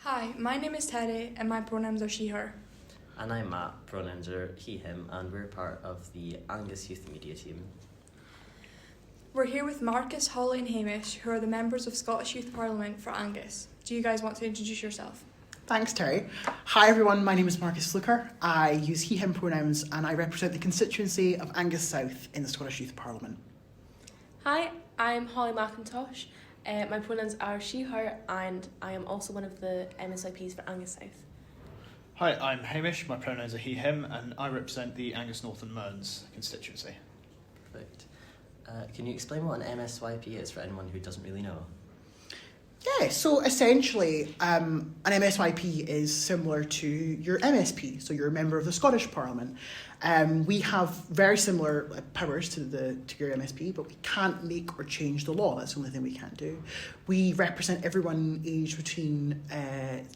Hi, my name is Terry and my pronouns are she, her. And I'm Matt, pronouns are he, him, and we're part of the Angus Youth Media team. We're here with Marcus, Holly and Hamish, who are the members of Scottish Youth Parliament for Angus. Do you guys want to introduce yourself? Thanks, Terry. Hi, everyone. My name is Marcus Fluker. I use he, him pronouns and I represent the constituency of Angus South in the Scottish Youth Parliament. Hi, I'm Holly McIntosh. My pronouns are she, her, and I am also one of the MSYPs for Angus South. Hi, I'm Hamish. My pronouns are he, him, and I represent the Angus North and Mearns constituency. Perfect. Can you explain what an MSYP is for anyone who doesn't really know? Yeah, so essentially, an MSYP is similar to your MSP, so you're a member of the Scottish Parliament. We have very similar powers to your MSP, but we can't make or change the law. That's the only thing we can't do. We represent everyone aged between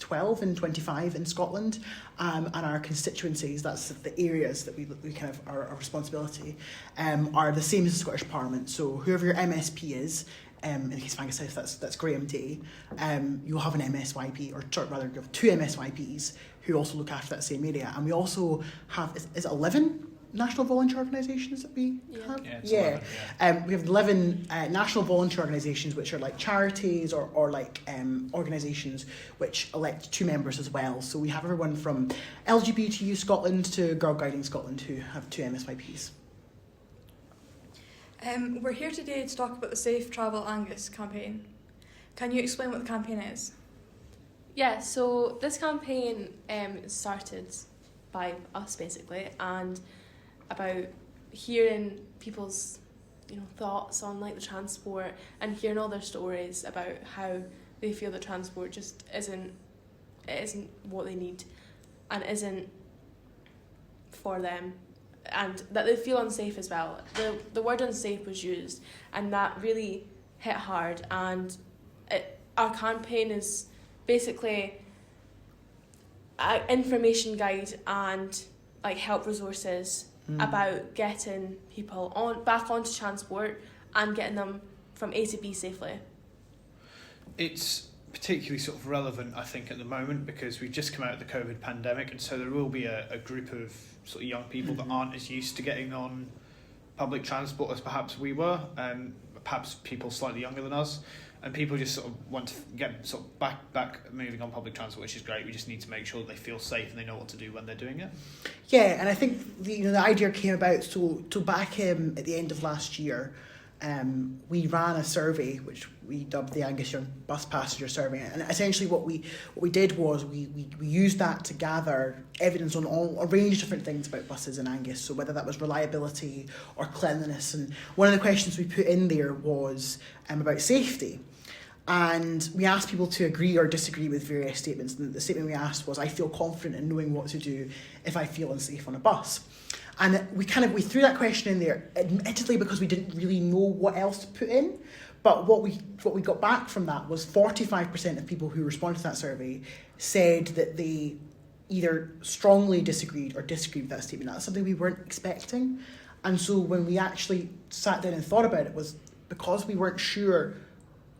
12 and 25 in Scotland, and our constituencies, that's the areas that we kind of our responsibility, are the same as the Scottish Parliament. So whoever your MSP is, in the case of Angus South, that's Graham Day, you'll have an MSYP, or rather you have two MSYPs who also look after that same area. And we also have, is it 11 national volunteer organisations that we have? Yeah, 11, we have 11 national volunteer organisations, which are like charities or like organisations which elect two members as well. So we have everyone from LGBT Scotland to Girl Guiding Scotland who have two MSYPs. We're here today to talk about the Safe Travel Angus campaign. Can you explain what the campaign is? Yeah, so this campaign started by us basically, and about hearing people's thoughts on like the transport and hearing all their stories about how they feel that transport just isn't what they need and isn't for them, and that they feel unsafe as well. The word unsafe was used, and that really hit hard. And our campaign is basically an information guide and like help resources about getting people back onto transport and getting them from A to B safely. It's particularly sort of relevant, I think, at the moment because we've just come out of the COVID pandemic, and so there will be a group of sort of young people that aren't as used to getting on public transport as perhaps we were, perhaps people slightly younger than us, and people just sort of want to get sort of back moving on public transport, which is great. We just need to make sure that they feel safe and they know what to do when they're doing it. Yeah, and I think the idea came about so back at the end of last year. We ran a survey which we dubbed the Angus Young Bus Passenger Survey, and essentially what we did was we used that to gather evidence on a range of different things about buses in Angus, so whether that was reliability or cleanliness. And one of the questions we put in there was about safety, and we asked people to agree or disagree with various statements. And the statement we asked was, I feel confident in knowing what to do if I feel unsafe on a bus. And we threw that question in there, admittedly because we didn't really know what else to put in. But what we got back from that was 45% of people who responded to that survey said that they either strongly disagreed or disagreed with that statement. That's something we weren't expecting. And so when we actually sat down and thought about it, was because we weren't sure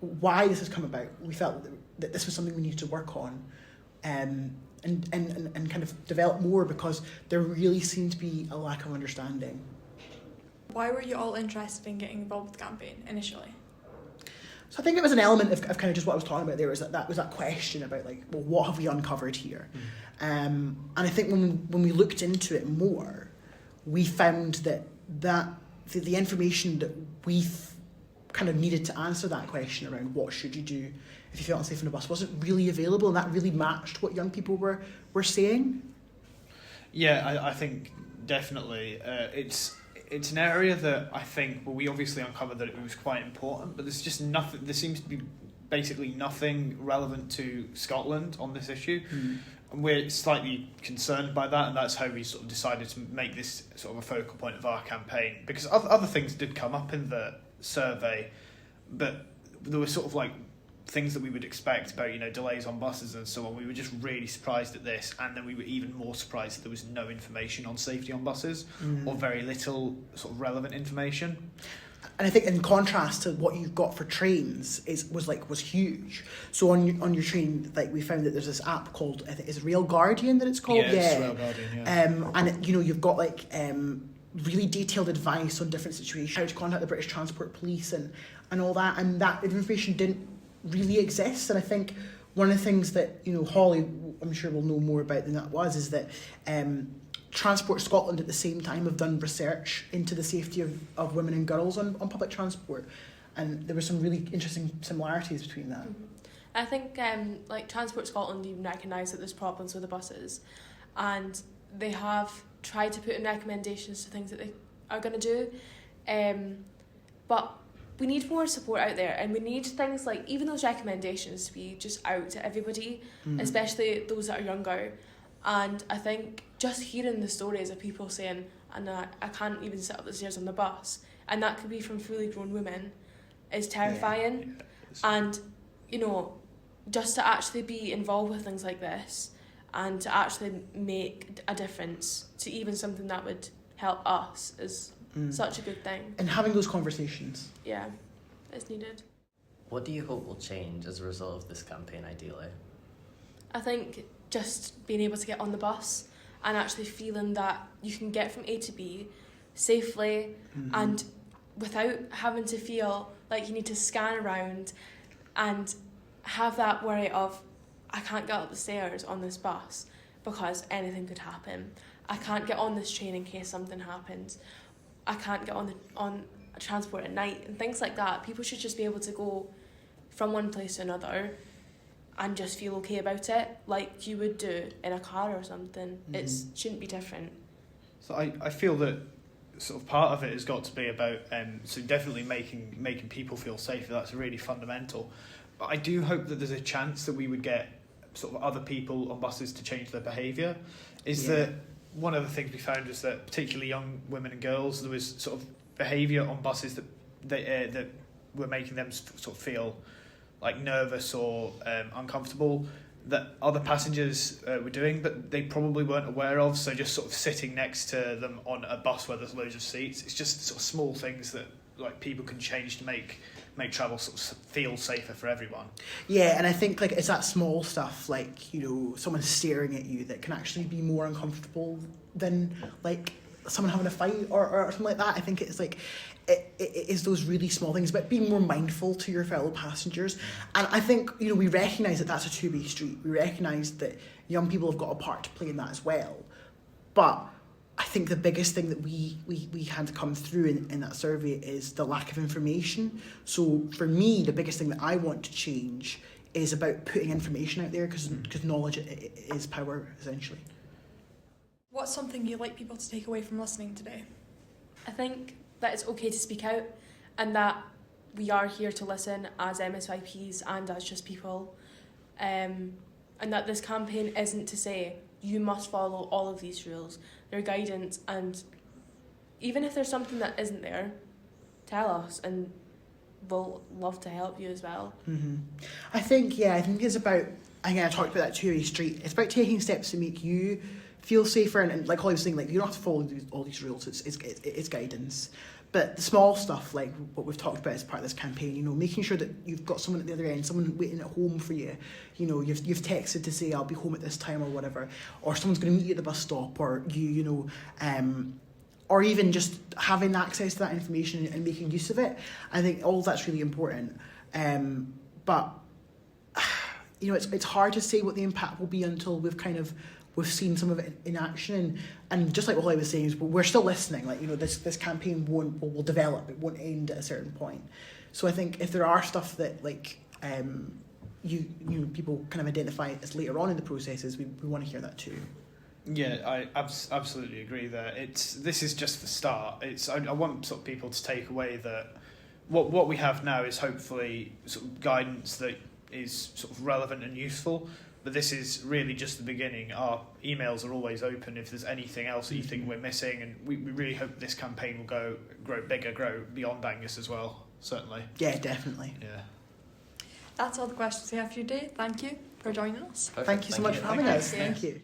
why this has come about, we felt that this was something we needed to work on. And kind of develop more, because there really seemed to be a lack of understanding. Why were you all interested in getting involved with the campaign initially? So I think it was an element of kind of just what I was talking about there, was that question about like, well, what have we uncovered here? And I think when we looked into it more, we found that the information that we kind of needed to answer that question around what should you do if you felt unsafe on a bus wasn't really available, and that really matched what young people were saying. Yeah, I think definitely it's an area that I think, well, we obviously uncovered that it was quite important, but there's just nothing. There seems to be basically nothing relevant to Scotland on this issue. And we're slightly concerned by that, and that's how we sort of decided to make this sort of a focal point of our campaign, because other things did come up in the survey, but there were sort of like things that we would expect about delays on buses and so on. We were just really surprised at this, and then we were even more surprised that there was no information on safety on buses, or very little sort of relevant information. And I think in contrast to what you've got for trains was huge. So on your train, like we found that there's this app called, I think it's Rail Guardian that it's called. It's Rail Guardian, yeah. And it, you've got like really detailed advice on different situations, how to contact the British Transport Police and all that. And that information didn't really exist. And I think one of the things that Holly, I'm sure will know more about than that is that Transport Scotland at the same time have done research into the safety of women and girls on public transport, and there were some really interesting similarities between that. I think like Transport Scotland even recognise that there's problems with the buses, and they have tried to put in recommendations to things that they are going to do, but we need more support out there, and we need things like even those recommendations to be just out to everybody, especially those that are younger. And I think just hearing the stories of people saying, and I can't even sit up the stairs on the bus, and that could be from fully grown women, is terrifying. And, just to actually be involved with things like this and to actually make a difference to even something that would help us is such a good thing. And having those conversations. Yeah, it's needed. What do you hope will change as a result of this campaign, ideally? I think just being able to get on the bus and actually feeling that you can get from A to B safely and without having to feel like you need to scan around and have that worry of, I can't get up the stairs on this bus because anything could happen. I can't get on this train in case something happens. I can't get on transport at night and things like that. People should just be able to go from one place to another and just feel okay about it, like you would do in a car or something. It shouldn't be different. So I feel that sort of part of it has got to be about so definitely making people feel safer. That's really fundamental. But I do hope that there's a chance that we would get sort of other people on buses to change their behaviour. That one of the things we found was that particularly young women and girls, there was sort of behaviour on buses that were making them sort of feel like nervous or uncomfortable that other passengers were doing, but they probably weren't aware of. So just sort of sitting next to them on a bus where there's loads of seats, it's just sort of small things that like people can change to make travel sort of feel safer for everyone. Yeah, and I think like it's that small stuff, like someone staring at you, that can actually be more uncomfortable than like someone having a fight or something like that. I think it's like it is those really small things, but being more mindful to your fellow passengers. And I think we recognise that that's a two-way street. We recognise that young people have got a part to play in that as well. But I think the biggest thing that we had to come through in that survey is the lack of information. So for me, the biggest thing that I want to change is about putting information out there, because knowledge is power, essentially. What's something you'd like people to take away from listening today? I think that it's okay to speak out, and that we are here to listen as MSYPs and as just people, and that this campaign isn't to say you must follow all of these rules. They're guidance, and even if there's something that isn't there, tell us and we'll love to help you as well. I think it's about, again, I talked about that two-way street. It's about taking steps to make you feel safer, and like Holly was saying, like you don't have to follow all these rules. It's guidance, but the small stuff like what we've talked about as part of this campaign, making sure that you've got someone at the other end, someone waiting at home for you. You've texted to say I'll be home at this time or whatever, or someone's going to meet you at the bus stop, or or even just having access to that information and making use of it. I think all that's really important. But it's hard to say what the impact will be until we've seen some of it in action, and just like what I was saying, is we're still listening. Like this campaign will develop. It won't end at a certain point. So I think if there are stuff that like people kind of identify as later on in the processes, we want to hear that too. Yeah, I absolutely agree there. This is just the start. I want sort of people to take away that what we have now is hopefully sort of guidance that is sort of relevant and useful. But this is really just the beginning. Our emails are always open if there's anything else that you think we're missing, and we really hope this campaign will grow bigger, grow beyond Angus as well, certainly. Yeah, definitely. Yeah. That's all the questions we have for you today. Thank you for joining us. Perfect. Thank you so much for having us. Thank you. Thank you.